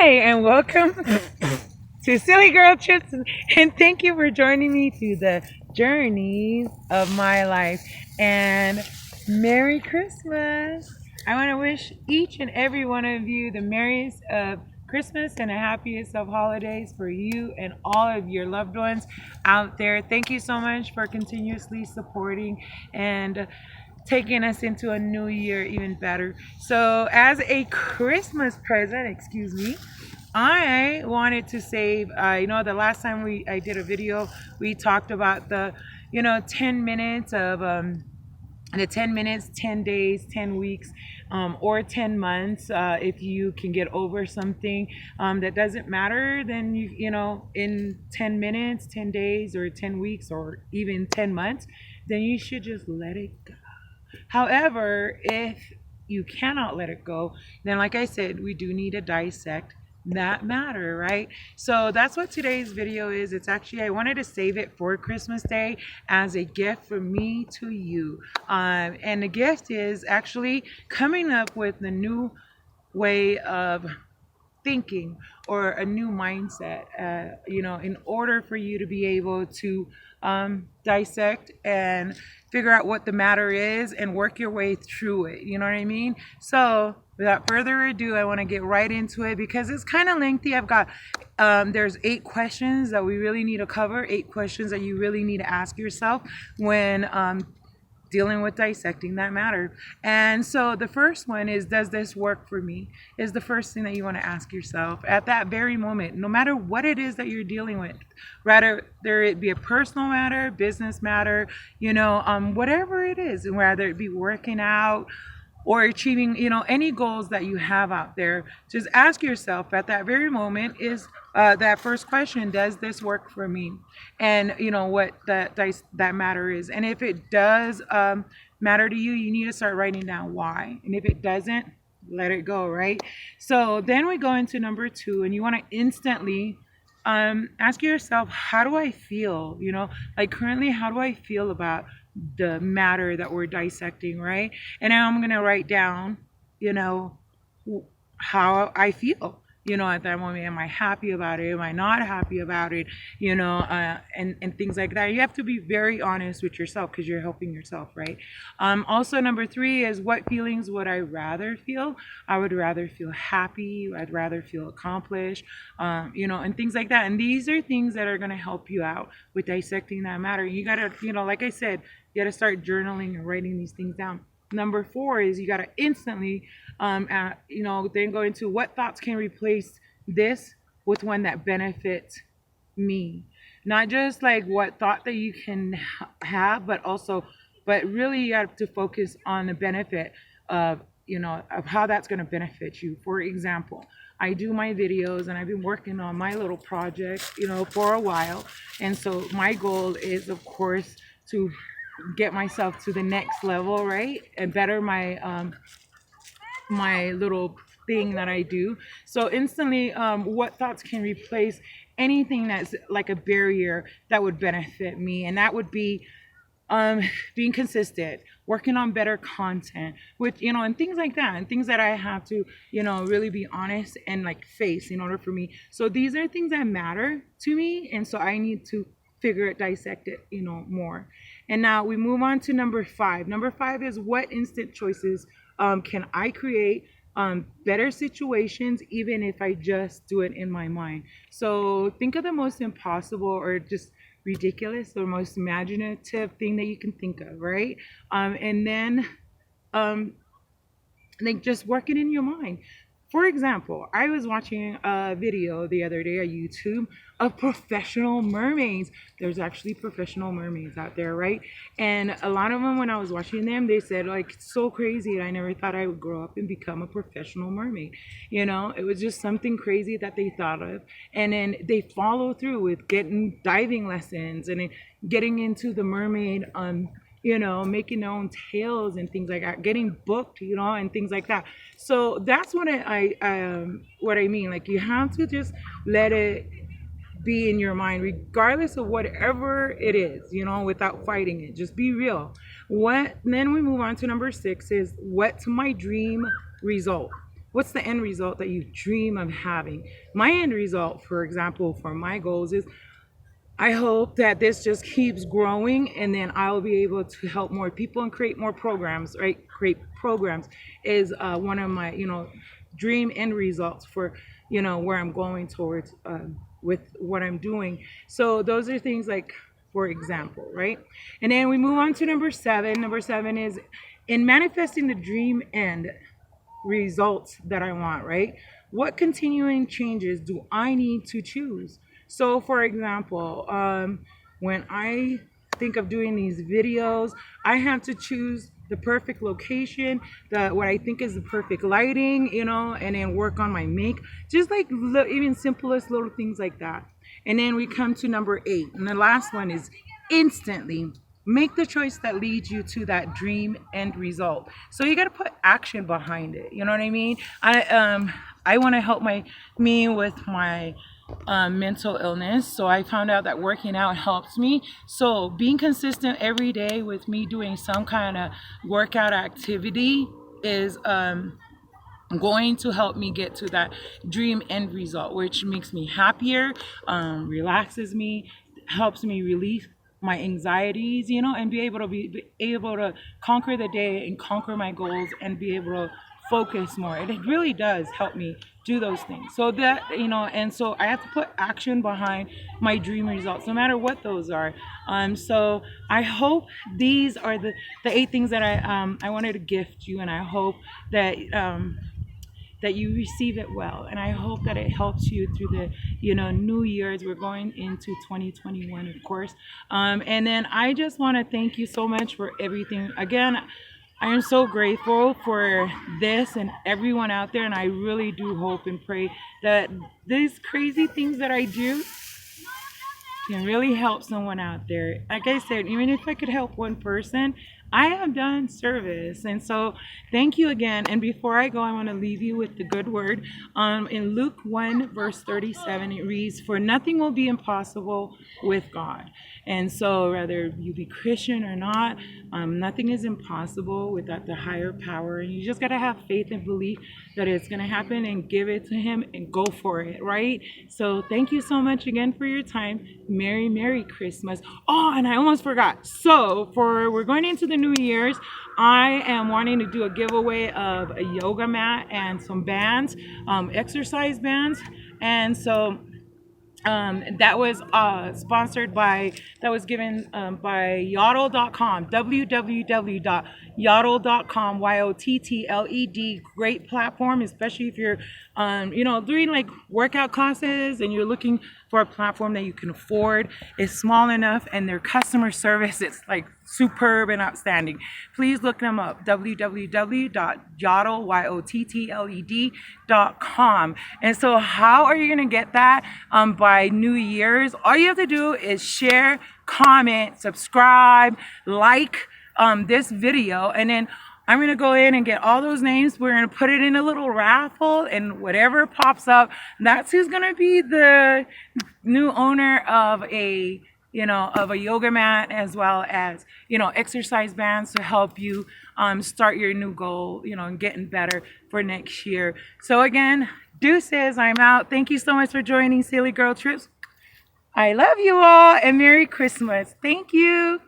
Hi, and welcome to Silly Girl Trips, and thank you for joining me through the journeys of my life. And Merry Christmas! I want to wish each and every one of you the merriest of Christmas and the happiest of holidays for you and all of your loved ones out there. Thank you so much for continuously supporting and taking us into a new year even better. So, as a Christmas present, excuse me, I wanted to save. The last time I did a video, we talked about the 10 minutes of the 10 minutes, 10 days, 10 weeks, or 10 months. If you can get over something that doesn't matter, then in 10 minutes, 10 days, or 10 weeks, or even 10 months, then you should just let it go. However, if you cannot let it go, then like I said, we do need to dissect that matter, right? So that's what today's video is. It's actually, I wanted to save it for Christmas Day as a gift from me to you. And the gift is actually coming up with the new way of thinking or a new mindset, in order for you to be able to dissect and figure out what the matter is and work your way through it. You know what I mean? So without further ado, I want to get right into it because it's kind of lengthy. I've got there's 8 questions that we really need to cover, 8 questions that you really need to ask yourself when dealing with dissecting that matter. And so the first one is, does this work for me? Is the first thing that you want to ask yourself at that very moment, no matter what it is that you're dealing with, rather there it be a personal matter, business matter, whatever it is, and whether it be working out or achieving, any goals that you have out there, just ask yourself at that very moment is that first question, does this work for me? And what that matter is. And if it does matter to you, you need to start writing down why. And if it doesn't, let it go, right? So then we go into number 2, and you want to instantly ask yourself, how do I feel? Like currently, how do I feel about the matter that we're dissecting, right? And now I'm going to write down, how I feel, at that moment. Am I happy about it? Am I not happy about it? And things like that. You have to be very honest with yourself because you're helping yourself, right? Also, number 3 is, what feelings would I rather feel? I would rather feel happy. I'd rather feel accomplished, and things like that. And these are things that are going to help you out with dissecting that matter. You got to, like I said, you got to start journaling and writing these things down. Number 4 is you got to instantly, then go into what thoughts can replace this with one that benefits me. Not just like what thought that you can have, but really you have to focus on the benefit of, of how that's going to benefit you. For example, I do my videos and I've been working on my little project, for a while. And so my goal is, of course, to get myself to the next level, right? And better my my little thing that I do. So instantly, what thoughts can replace anything that's like a barrier that would benefit me? And that would be being consistent, working on better content, with and things like that, and things that I have to really be honest and like face in order for me. So these are things that matter to me, and so I need to dissect it, more. And now we move on to number 5. Number 5 is, what instant choices can I create better situations, even if I just do it in my mind? So think of the most impossible or just ridiculous or most imaginative thing that you can think of, right? And then like just work it in your mind. For example, I was watching a video the other day on YouTube of professional mermaids. There's actually professional mermaids out there, right? And a lot of them, when I was watching them, they said, like, it's so crazy. I never thought I would grow up and become a professional mermaid. It was just something crazy that they thought of. And then they follow through with getting diving lessons and then getting into the mermaid making their own tales and things like that, getting booked, and things like that. So that's what I mean. Like, you have to just let it be in your mind, regardless of whatever it is, without fighting it. Just be real. Then we move on to number 6 is, what's my dream result? what's the end result that you dream of having? My end result, for example, for my goals is I hope that this just keeps growing, and then I'll be able to help more people and create more programs, right? Create programs is one of my, dream end results for, where I'm going towards with what I'm doing. So those are things like, for example, right? And then we move on to number seven. Number seven is in manifesting the dream end results that I want, right? What continuing changes do I need to choose? So, for example, when I think of doing these videos, I have to choose the perfect location, the what I think is the perfect lighting, and then work on my make, just like even simplest little things like that. And then we come to number eight, and the last one is instantly make the choice that leads you to that dream end result. So you got to put action behind it. You know what I mean? I want to help me with my mental illness. So I found out that working out helps me. So being consistent every day with me doing some kind of workout activity is going to help me get to that dream end result, which makes me happier, relaxes me, helps me relieve my anxieties, and be able to conquer the day and conquer my goals and be able to focus more. And it really does help me do those things. So that, and so I have to put action behind my dream results, no matter what those are. So I hope these are the eight things that I wanted to gift you, and I hope that that you receive it well, and I hope that it helps you through the new year as we're going into 2021, of course. And then I just want to thank you so much for everything again. I am so grateful for this and everyone out there, and I really do hope and pray that these crazy things that I do can really help someone out there. Like I said, even if I could help one person, I have done service. And so thank you again. And before I go, I want to leave you with the good word. In Luke 1 verse 37, it reads, "For nothing will be impossible with God." And so whether you be Christian or not, nothing is impossible without the higher power. And you just got to have faith and belief that it's going to happen and give it to him and go for it, right? So thank you so much again for your time. Merry Christmas. Oh, and I almost forgot. So we're going into the New Year's. I am wanting to do a giveaway of a yoga mat and some bands, exercise bands. And so that was sponsored by, that was given by yottle.com, www.yottle.com, YOTTLED. Great platform, especially if you're doing like workout classes and you're looking for a platform that you can afford. It's small enough, and their customer service is like superb and outstanding. Please look them up, www.yottled.com. And so how are you going to get that by New Year's? All you have to do is share, comment, subscribe, like this video, and then I'm going to go in and get all those names. We're going to put it in a little raffle, and whatever pops up, that's who's going to be the new owner of a yoga mat, as well as, exercise bands to help you start your new goal, and getting better for next year. So again, deuces, I'm out. Thank you so much for joining Silly Girl Trips. I love you all, and Merry Christmas. Thank you.